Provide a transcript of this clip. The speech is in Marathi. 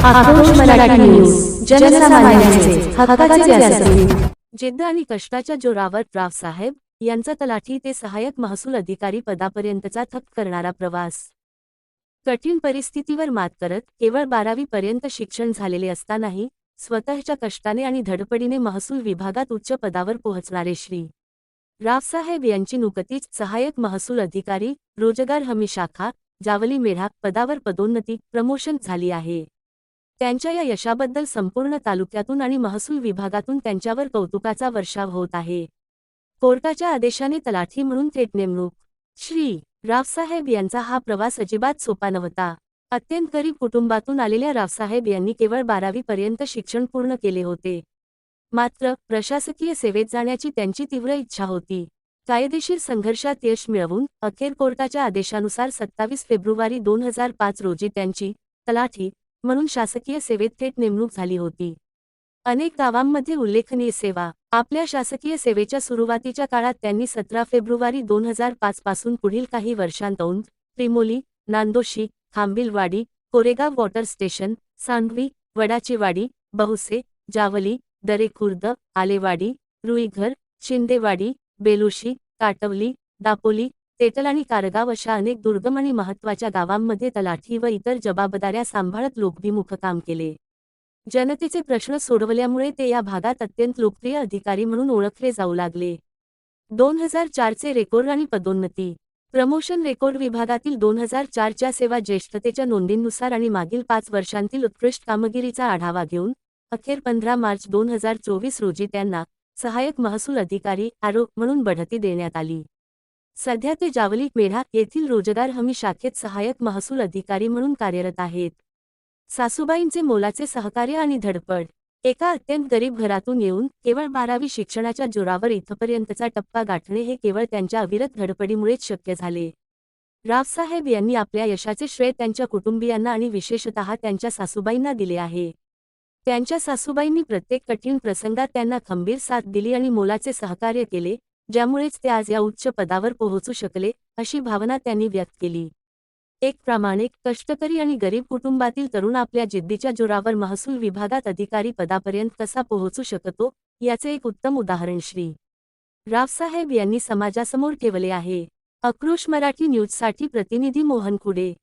आक्रोश मराठी न्यूज, जनसामान्यांचे हक्काचे असतील. जिद्द आणि कष्टाच्या जोरावर रावसाहेब यांचा तलाठी ते सहाय्यक महसूल अधिकारी पदापर्यंतचा थक्क करणारा प्रवास. कठीण परिस्थितीवर मात करत केवळ 12वी पर्यंत शिक्षण झालेले असतानाही स्वतःच्या कष्टाने आणि धडपडीने महसूल विभागात उच्च पदावर पोहोचणारे श्री रावसाहेब यांची नुकतीच सहाय्यक महसूल अधिकारी रोजगार हमी शाखा जावली मेढा पदावर पदोन्नती प्रमोशन झाली आहे. त्यांच्या या यशाबद्दल संपूर्ण तालुक्यातून आणि महसूल विभागातून त्यांच्यावर कौतुकाचा वर्षाव होत आहे. कोर्टाच्या आदेशाने तलाठी म्हणून थेट नेमणूक. श्री रावसाहेब यांचा हा प्रवास अजिबात सोपा नव्हता. अत्यंत गरीब कुटुंबातून आलेल्या रावसाहेब यांनी केवळ 12वी पर्यंत शिक्षण पूर्ण केले होते. मात्र प्रशासकीय सेवेत जाण्याची त्यांची तीव्र इच्छा होती. कायदेशीर संघर्षात यश मिळवून अखेर कोर्टाच्या आदेशानुसार 27 फेब्रुवारी 2005 रोजी त्यांची तलाठी म्हणून शासकीय सेवेत थेट नेमणूक झाली होती. अनेक गावांमध्ये उल्लेखनीय सेवा. आपल्या शासकीय सेवेच्या सुरुवातीच्या काळात त्यांनी 17 फेब्रुवारी 2005 पासून पुढील काही वर्षांत औंध, त्रिमोली, नांदोशी, खांबिलवाडी, कोरेगाव वॉटर स्टेशन, सांडवी, वडाचीवाडी, बहुसे, जावली, दरेखुर्द, आलेवाडी, रुईघर, शिंदेवाडी, बेलुशी, काटवली, दापोली, तेटल आणि कारगाव अशा अनेक दुर्गम आणि महत्त्वाच्या गावांमध्ये तलाठी व इतर जबाबदाऱ्या सांभाळत लोकभिमुख काम केले. जनतेचे प्रश्न सोडवल्यामुळे ते या भागात अत्यंत लोकप्रिय अधिकारी म्हणून ओळखले जाऊ लागले. 2004 चे रेकॉर्ड आणि पदोन्नती. प्रमोशन रेकॉर्ड विभागातील 2004 च्या सेवा ज्येष्ठतेच्या नोंदींनुसार आणि मागील 5 वर्षांतील उत्कृष्ट कामगिरीचा आढावा घेऊन अखेर 15 मार्च 2024 रोजी त्यांना सहाय्यक महसूल अधिकारी आरो म्हणून बढती देण्यात आली. सध्या ते जावली मेढा येथील रोजगार हमी शाखेत सहाय्यक महसूल अधिकारी म्हणून कार्यरत आहेत. सासूबाईंचे मोलाचे सहकार्य आणि धडपड. एका अत्यंत गरीब घरातून येऊन केवळ 12वी शिक्षणाच्या जोरावर इथपर्यंतचा टप्पा गाठणे हे केवळ त्यांच्या अविरत धडपडीमुळेच शक्य झाले. रावसाहेब यांनी आपल्या यशाचे श्रेय त्यांच्या कुटुंबियांना आणि विशेषतः त्यांच्या सासूबाईंना दिले आहे. त्यांच्या सासूबाईंनी प्रत्येक कठीण प्रसंगात त्यांना खंबीर साथ दिली आणि मोलाचे सहकार्य केले, ज्यामुळेच ते आज या उच्च पदावर पोहोचू शकले, अशी भावना त्यांनी व्यक्त केली. एक प्रामाणिक, कष्टकरी आणि गरीब कुटुंबातील तरुण आपल्या जिद्दीच्या जोरावर महसूल विभागात अधिकारी पदापर्यंत कसा पोहोचू शकतो, याचे एक उत्तम उदाहरण श्री रावसाहेब यांनी समाजासमोर ठेवले आहे. आक्रोश मराठी न्यूजसाठी प्रतिनिधी मोहन खुडे.